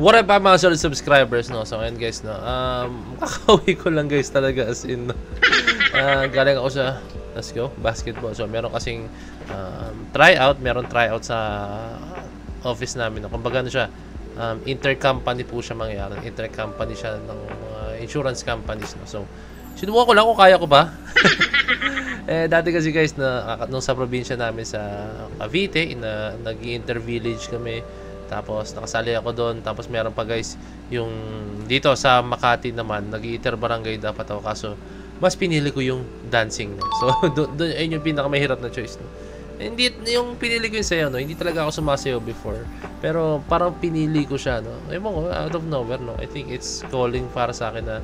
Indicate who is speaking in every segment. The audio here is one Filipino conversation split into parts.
Speaker 1: What up mga solid subscribers, no? So, ayun guys, no? Kakauwi ko lang guys talaga as in, no? Galing ako sa, let's go, basketball. So, meron kasing tryout. Meron tryout sa office namin, no? Kumbaga ano siya, intercompany po siya mangyayari. Intercompany siya ng insurance companies, no? So, sinubukan ko lang kung kaya ko ba. Dati kasi guys, nung sa probinsya namin sa Cavite, nag-i-intervillage kami. Tapos nakasali ako doon. Tapos meron pa guys yung dito sa Makati naman, nag-i-interbarangay dapat ako. Kaso mas pinili ko yung dancing, no? So doon ayun yung pinakamahirap na choice, no? Hindi yung pinili ko yung sayo, no? Hindi talaga ako sumasayaw before. Pero parang pinili ko siya, no? Ewan ko, out of nowhere, no? I think it's calling para sa akin na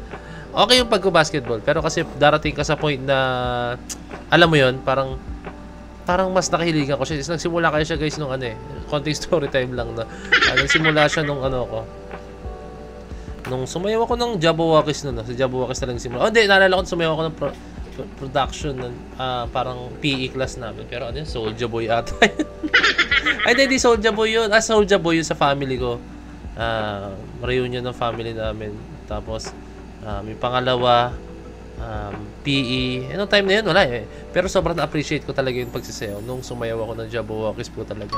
Speaker 1: okay yung pagko-basketball. Pero kasi darating ka sa point na alam mo yon, parang mas nakahiligan ko siya. Nagsimula kaya siya guys nung konting story time lang na. Nagsimula siya nung nung sumayaw ako ng Jabberwockies noon. Sa Jabberwockies na lang simula. Oh, hindi, naalala ko sumayaw ako ng production ng parang PE class namin. Pero ano yun? Soulja Boy ata. Ay, hindi Soulja Boy yun. Soulja Boy yun sa family ko. Reunion ng family namin. Tapos, yung pangalawa, PE. Anong time na yun? Wala eh. Pero sobrang na-appreciate ko talaga yung pagsisayaw nung sumayaw ako ng Jabberwockies po talaga.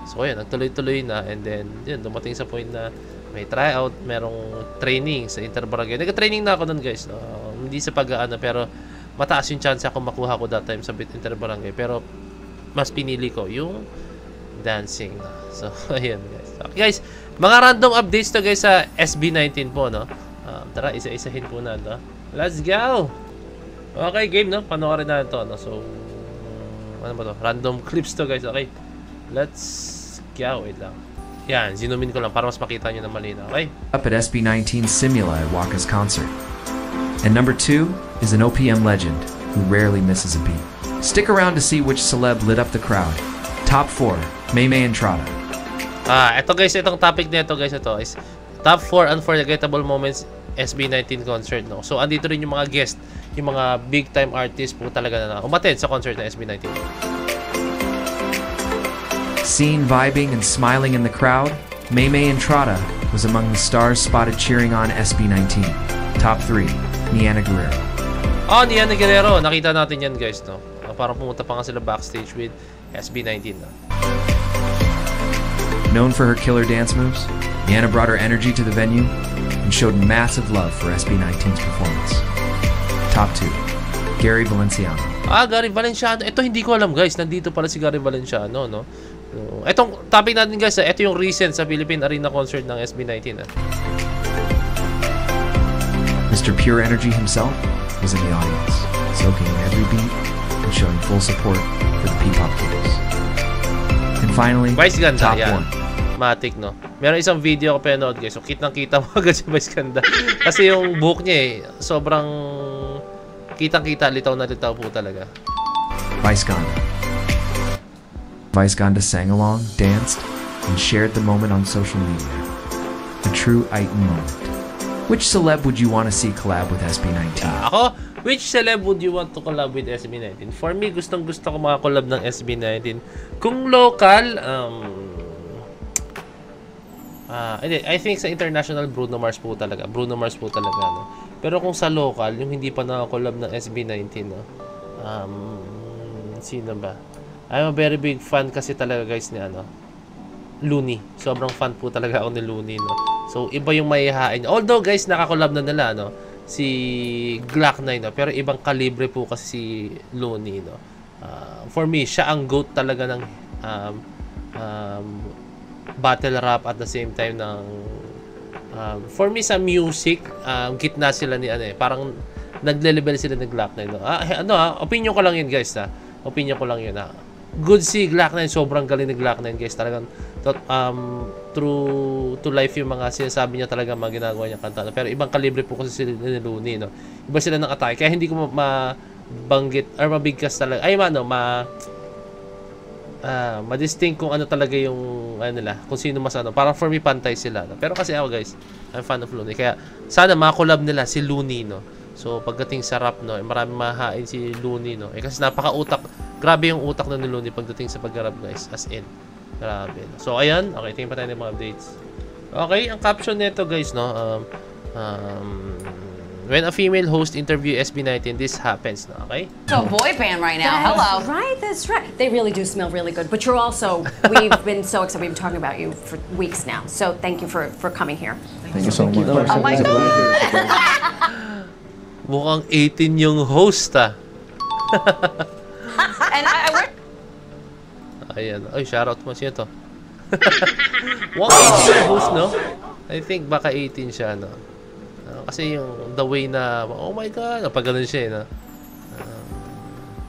Speaker 1: So, ayun, nagtuloy-tuloy na. And then, yun, dumating sa point na may tryout, merong training sa interbarangay. Nag-training na ako nun guys. No? Hindi sa pag-aano, pero mataas yung chance ako makuha ko that time sa interbarangay. Pero, mas pinili ko yung dancing. So, ayun guys. Okay guys, mga random updates to guys sa SB19 po, no? Tara, isa-isahin po na ito. Let's go! Okay, game, no? Panoorin natin to, no? So, ano ba to? Random clips to, guys. Okay. Let's go. Wait lang. Yan, zinumin ko lang para mas makita nyo na malinaw. Okay?
Speaker 2: Up at SB19 Simula at Waka's concert. And number 2 is an OPM legend who rarely misses a beat. Stick around to see which celeb lit up the crowd. Top 4, Maymay Entrada.
Speaker 1: Ito guys, itong topic na ito guys, ito is Top 4 Unforgettable Moments SB19 concert, no? So, andito rin yung mga guest, yung mga big time artists po talaga na umattend sa concert ng SB19.
Speaker 2: Seen vibing and smiling in the crowd, Maymay Entrada was among the stars spotted cheering on SB19. Top 3, Niana Guerrero.
Speaker 1: Niana Guerrero. Nakita natin yan guys, no? Parang pumunta pa nga sila backstage with SB19, no?
Speaker 2: Known for her killer dance moves, Niana brought her energy to the venue and showed massive love for SB19's performance. Top 2, Gary Valenciano.
Speaker 1: Gary Valenciano. Ito hindi ko alam guys. Nandito pala si Gary Valenciano, no? So, itong topic natin guys, ito yung recent sa Philippine Arena concert ng SB19.
Speaker 2: Mr. Pure Energy himself was in the audience, soaking in every beat and showing full support for the P-pop kids. And finally, top 1.
Speaker 1: Matic, no? Meron isang video ko pinanood guys. So, kitang-kita mo agad si Vice Ganda. Kasi yung buhok niya sobrang kitang-kita, litaw na litaw po talaga.
Speaker 2: Vice Ganda. Vice Ganda sang along, danced, and shared the moment on social media. A true Aiton moment. Which celeb would you want to see collab with SB19?
Speaker 1: Ako, which celeb would you want to collab with SB19? For me, gustong-gusto ko mga collab ng SB19. Kung local, I think sa international Bruno Mars po talaga. No? Pero kung sa local, yung hindi pa naka-collab ng SB19, no? Sino ba? I'm a very big fan kasi talaga guys ni Looney. Sobrang fan po talaga ako ni Looney, no? So iba yung maihahain. Although guys, naka-collab na nila, no? Si Glock 9, no? Pero ibang kalibre po kasi si Looney, no? For me, siya ang GOAT talaga ng battle rap at the same time ng for me sa music, gitna sila ni parang nagle-level sila ng Glock 9, no? Opinion ko lang yun guys, opinion ko lang yun, good si Glock 9, sobrang galing ni Glock 9 guys, talagang true to life yung mga sinasabi niya talaga, mga ginagawa niya kanta, pero ibang kalibre po kasi sila ni Looney, no? Iba sila ng atake, kaya hindi ko mabanggit or mabigkas talaga, ma-distinct kung ano talaga yung nila, kung sino mas parang for me pantay sila, no? Pero kasi ako guys, I'm fan of Looney, kaya sana ma-collab nila si Looney, no? So pagdating sa rap, no, marami mahain si Looney, no? Kasi napaka-utak, grabe yung utak na ni Looney pagdating sa pag-rap guys, as in grabe, no? So ayan, okay, tingin pa tayo ng mga updates. Okay, ang caption nito guys, no? When a female host interview SB19, this happens, no? Okay?
Speaker 3: So boy band right now. Hello.
Speaker 4: Right, that's right. They really do smell really good. But you're also, we've been so excited. We've been talking about you for weeks now. So thank you for coming here.
Speaker 5: Thank you so much.
Speaker 3: Oh my God.
Speaker 1: Mukhang 18 yung host, ah.
Speaker 3: And I work.
Speaker 1: Ayan. Ay, shoutout mo. Sino to? Mukhang 18 yung host, no? I think baka 18 siya, no? Kasi yung the way na, oh my God, pag ganun siya, no?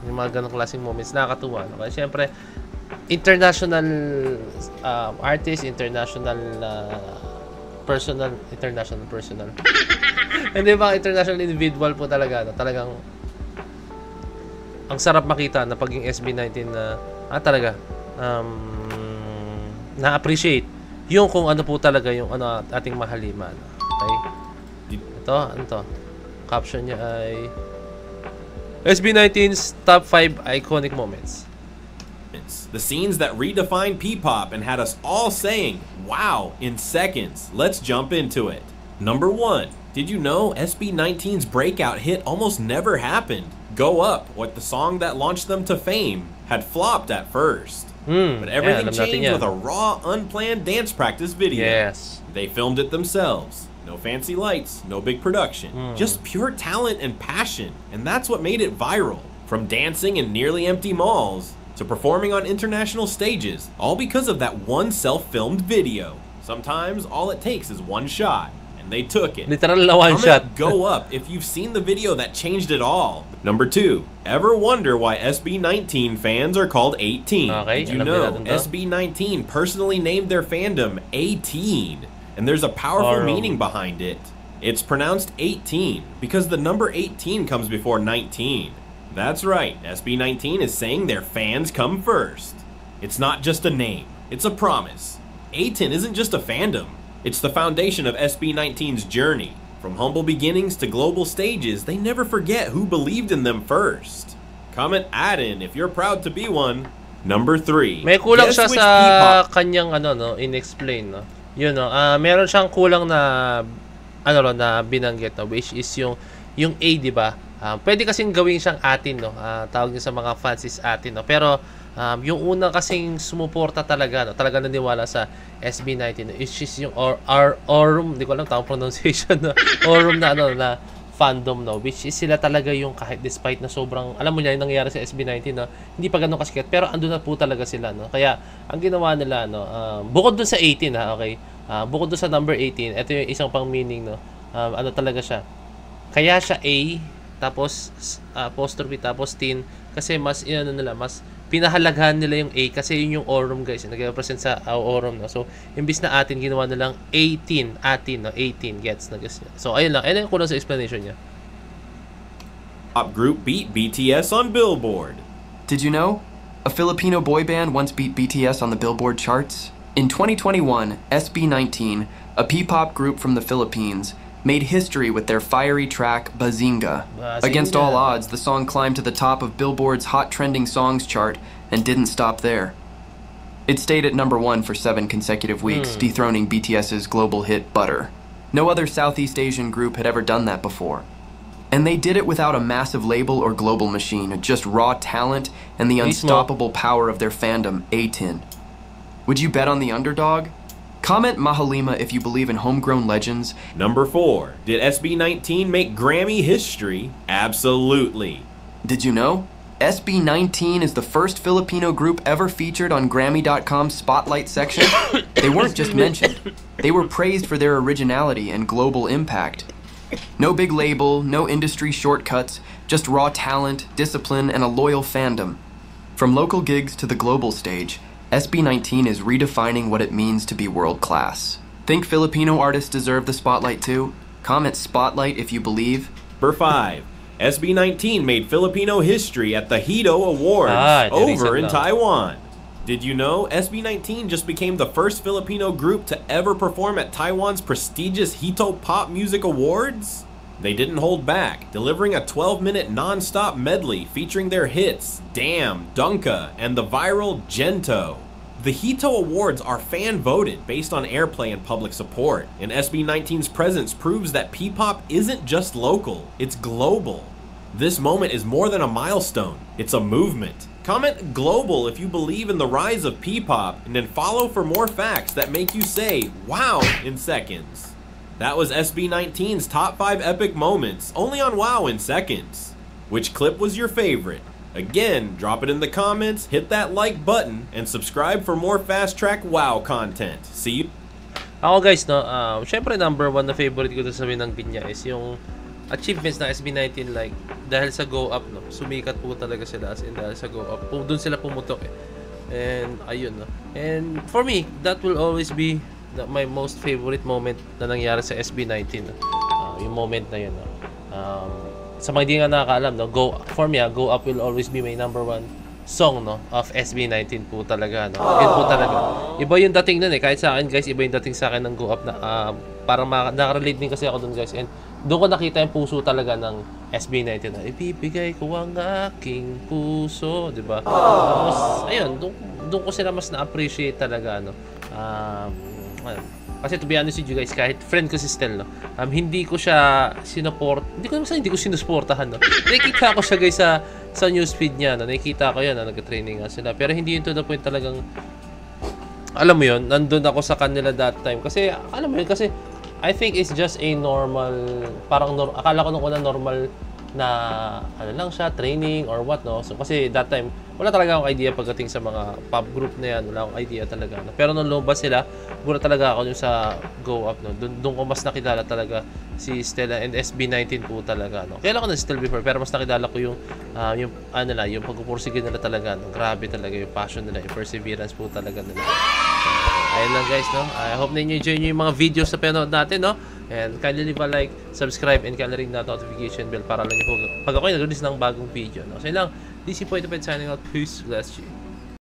Speaker 1: Yung mga ganong klaseng moments, nakakatuwa, no? Kasi syempre, international artist, international personal. Hindi ba, international individual po talaga, no? Talagang, ang sarap makita na paging SB19 na, talaga, na-appreciate yung kung ano po talaga yung ano ating mahaliman. Okay? Ito, ano to? Caption niya ay SB19's top 5 iconic moments.
Speaker 6: The scenes that redefined P-pop and had us all saying, wow, in seconds. Let's jump into it. Number 1. Did you know SB19's breakout hit almost never happened? Go Up, what the song that launched them to fame, had flopped at first. But everything changed with a raw, unplanned dance practice video.
Speaker 1: Yes.
Speaker 6: They filmed it themselves. No fancy lights, no big production. Just pure talent and passion. And that's what made it viral. From dancing in nearly empty malls to performing on international stages, all because of that one self-filmed video. Sometimes all it takes is one shot. And they took it.
Speaker 1: Literal na one shot.
Speaker 6: Go Up if you've seen the video that changed it all. Number 2. Ever wonder why SB19 fans are called 18?
Speaker 1: Okay,
Speaker 6: Did you know SB19 personally named their fandom 18? And there's a powerful meaning behind it. It's pronounced 18 because the number 18 comes before 19. That's right, SB19 is saying their fans come first. It's not just a name, it's a promise. 18 isn't just a fandom, it's the foundation of SB19's journey. From humble beginnings to global stages, they never forget who believed in them first. Comment add-in if you're proud to be one. Number 3.
Speaker 1: May kulang siya sa kanyang ano, no, in-explain, no. Yun, no. Meron siyang kulang na ano na binanggit, no, which is yung A, di ba? Pwede kasing gawin siyang atin, no. Tawag niya sa mga fans is atin, no. Pero yung una kasing sumuporta talaga, no, talaga naniwala sa SB19, no, which is yung Aurum, hindi ko alam tamang pronunciation, no. Aurum na ano na fandom, no, which is sila talaga yung kahit despite na sobrang, alam mo niya yung nangyayari sa SB19, no, hindi pa ganun kasikat, pero andun na po talaga sila, no. Kaya ang ginawa nila, no, bukod dun sa 18, ha, okay, bukod dun sa number 18, ito yung isang pang meaning, no, ano talaga siya, kaya siya A, tapos apostrophe, tapos teen, kasi mas, ano nila, mas pinahalagahan nila yung A, kasi yun yung Aurum, guys, nag-represent sa Aurum, no. So imbis na atin, ginawa nilang 18, no, 18, gets na, guys. So ayun lang, ayun lang kulang sa explanation niya.
Speaker 6: Pop group beat BTS on Billboard.
Speaker 7: Did you know? A Filipino boy band once beat BTS on the Billboard charts. In 2021, SB19, a P-pop group from the Philippines, made history with their fiery track Bazinga. Against all odds, the song climbed to the top of Billboard's Hot Trending Songs chart and didn't stop there. It stayed at number 1 for 7 consecutive weeks, dethroning BTS's global hit Butter. No other Southeast Asian group had ever done that before. And they did it without a massive label or global machine, just raw talent and the unstoppable power of their fandom, A-Tin. Would you bet on the underdog? Comment Mahalima if you believe in homegrown legends.
Speaker 6: Number 4. Did SB19 make Grammy history? Absolutely.
Speaker 7: Did you know? SB19 is the first Filipino group ever featured on Grammy.com's Spotlight section. They weren't just mentioned. They were praised for their originality and global impact. No big label, no industry shortcuts, just raw talent, discipline, and a loyal fandom. From local gigs to the global stage, SB19 is redefining what it means to be world-class. Think Filipino artists deserve the spotlight too? Comment Spotlight if you believe.
Speaker 6: Number 5. SB19 made Filipino history at the Hito Awards over in Taiwan. Did you know SB19 just became the first Filipino group to ever perform at Taiwan's prestigious Hito Pop Music Awards? They didn't hold back, delivering a 12-minute non-stop medley featuring their hits, Damn, Dunka, and the viral Gento. The Hito Awards are fan-voted based on airplay and public support, and SB19's presence proves that P-pop isn't just local, it's global. This moment is more than a milestone, it's a movement. Comment global if you believe in the rise of P-pop, and then follow for more facts that make you say wow in seconds. That was SB19's top 5 epic moments, only on WoW in seconds. Which clip was your favorite? Again, drop it in the comments, hit that like button, and subscribe for more Fast Track WoW content. See you.
Speaker 1: Ako guys, no, syempre number 1 na favorite ko to sabihin ng Pinya is yung achievements na SB19, like dahil sa Go Up, no, sumikat po talaga sila, as in dahil sa Go Up, doon sila pumutok eh. And ayun, no. And for me, that will always be my most favorite moment na nangyari sa SB19, no. Yung moment na yun, no. Sa mga hindi nga nakakaalam, no, for me, Go Up will always be my number 1 song, no, of SB19 po talaga, no. Yun po talaga. Iba yung dating nun eh, kahit sa akin guys, iba yung dating sa akin ng Go Up na parang nakarelate din kasi ako dun guys, and doon ko nakita yung puso talaga ng SB19 na ibibigay ko ang aking puso, di ba? Tapos, ayun, doon ko sila mas na-appreciate talaga, no. Kasi to be honest with you guys, kahit friend ko si Stel, no, hindi ko siya hindi ko sinusuportahan, no. Nakikita ko siya guys sa newsfeed niya, no. Nakikita ko yan, nag-training nga sila. Pero hindi yun to the point talagang, alam mo yun, nandun ako sa kanila that time. Kasi, alam mo yun, kasi I think it's just a normal, parang akala ko nung una normal na ano lang siya, training or what, no. So kasi that time wala talaga akong idea pagdating sa mga pub group na yan, wala akong idea talaga, no? Pero nung lumabas sila, gura talaga ako yung sa Go Up, no. Doon ko mas nakilala talaga si Stella and SB19 po talaga, no. Kailan ko na Stella before, pero mas nakilala ko yung ano na, yung pagpupursige nila talaga, no. Grabe talaga yung passion nila, yung perseverance po talaga nila. Ayun lang guys, no. I hope na enjoy nyo yung mga videos na pinanood natin, no. And kindly leave a like, subscribe, and kindly ring that notification bell para lang yung pag ako'y nag-release ng bagong video, no. So yun lang, DC Point of signing out. Peace, bless you.